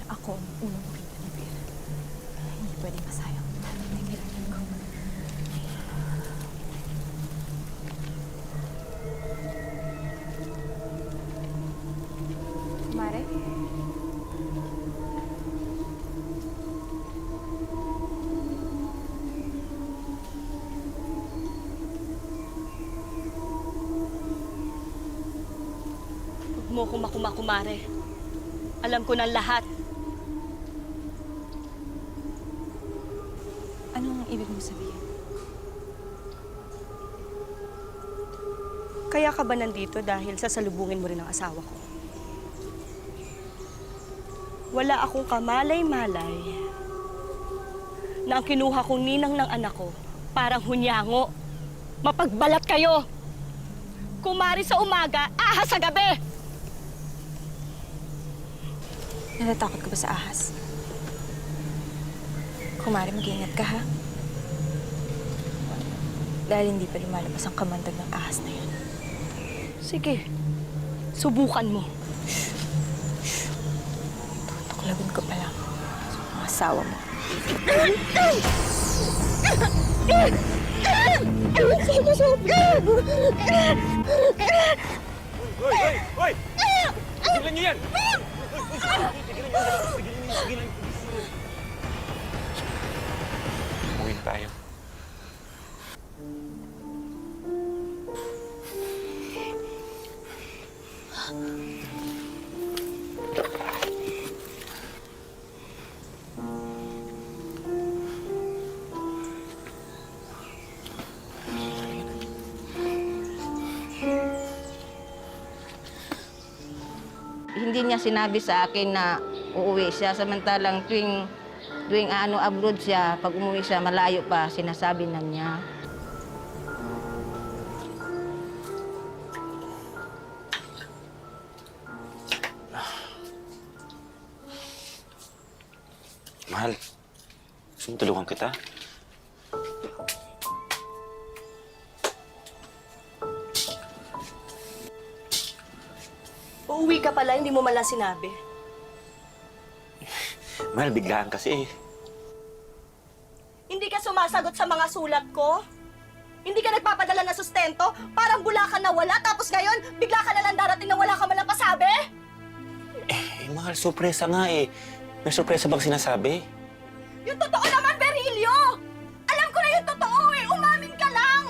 Ako ang unang makita ni Beer. Hindi pwede masayang. Tingilan ko. Mare? Huwag mo akong makumakumare. Alam ko ng lahat. Anong ibig mong sabihin? Kaya ka ba nandito dahil sasalubungin mo rin ang asawa ko? Wala akong kamalay-malay na ang kinuha kong ninang ng anak ko parang hunyango. Mapagbalat kayo! Kumari sa umaga, ahas sa gabi! Natatakot ka ba sa ahas? Kumari, mag-iingat ka, ha? Dahil hindi pa lumalabas ang kamandag ng ahas na yun. Sige, subukan mo. Tutuklawin ko pa lang sa mga asawa mo. Hoy! Hoy! Tigilan niyo yan! Tigilan. Umuwi tayo. Hindi niya sinabi sa akin na uuwi siya. Samantalang tuwing abroad siya, pag umuwi siya, malayo pa, sinasabi na niya. Mahal, gusto mo tulungan kita? Uuwi ka pala, hindi mo malang sinabi. Mahal, biglaan kasi eh. Hindi ka sumasagot sa mga sulat ko? Hindi ka nagpapadala ng sustento? Parang bula ka na wala, tapos ngayon, bigla ka na lang darating na wala ka man lang pasabi? Mahal, sorpresa nga eh. May sorpresa bang sinasabi? Yung totoo naman, Berilio! Alam ko na yung totoo eh! Umamin ka lang!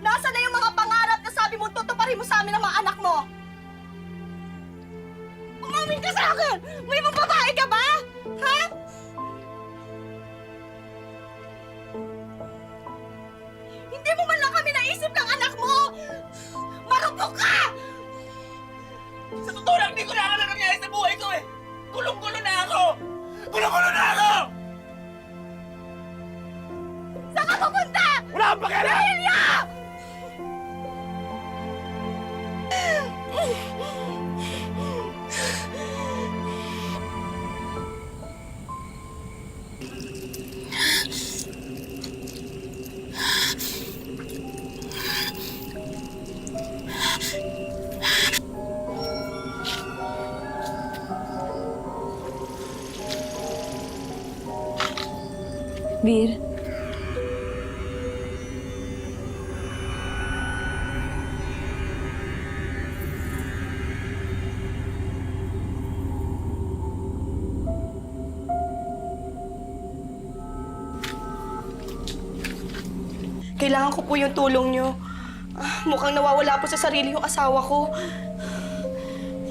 Nasaan na yung mga pangarap na sabi mo tutuparin mo sa amin ng mga anak mo? Umamin ka sa akin! May ibang babae ka ba? Ha? Hindi mo man lang kami naisip ng anak mo! Marupok ka! Sa totoo lang, hindi ko na alam na nangyayari sa buhay ko eh! Gulong-gulo na ako! Gulong-gulo na ako! Saan ka pupunta? Wala kang pakialam! Berilio! Beer? Kailangan ko po yung tulong nyo. Mukhang nawawala po sa sarili yung asawa ko.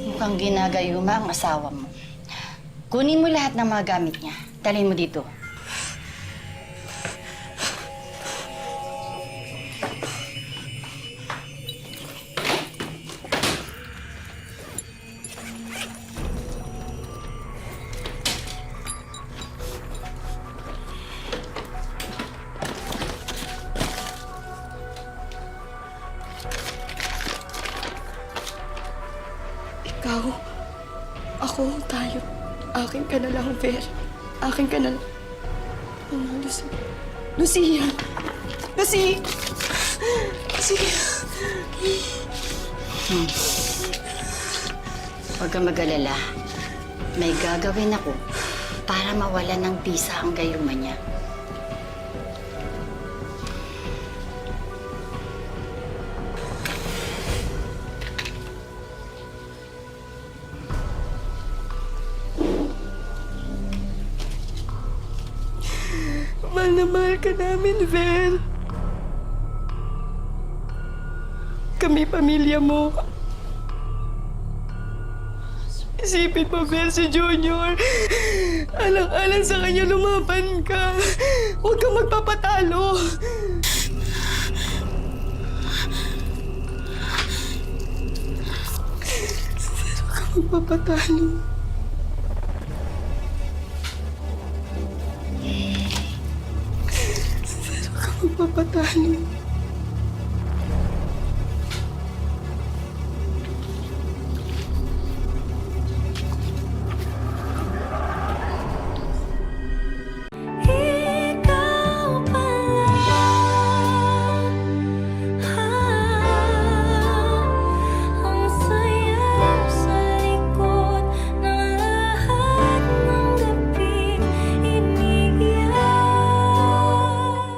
Mukhang ginagayuma ang asawa mo. Kunin mo lahat ng mga gamit niya. Dalhin mo dito. Ikaw, ako, tayo. Akin ka na lang, Ver. Akin ka na lang. Oh, Lucy. Lucia! Lucy! Lucy! Huwag kang mag-alala. May gagawin ako para mawala ng bisa ang gayuma niya. Mahal na mahal ka namin, Vel. Kami pamilya mo. Isipin mo, Vel, si Junior. Alang-alang sa kanya lumaban ka. Huwag kang magpapatalo. Huwag kang magpapatalo. Huwag kang magpapatalo.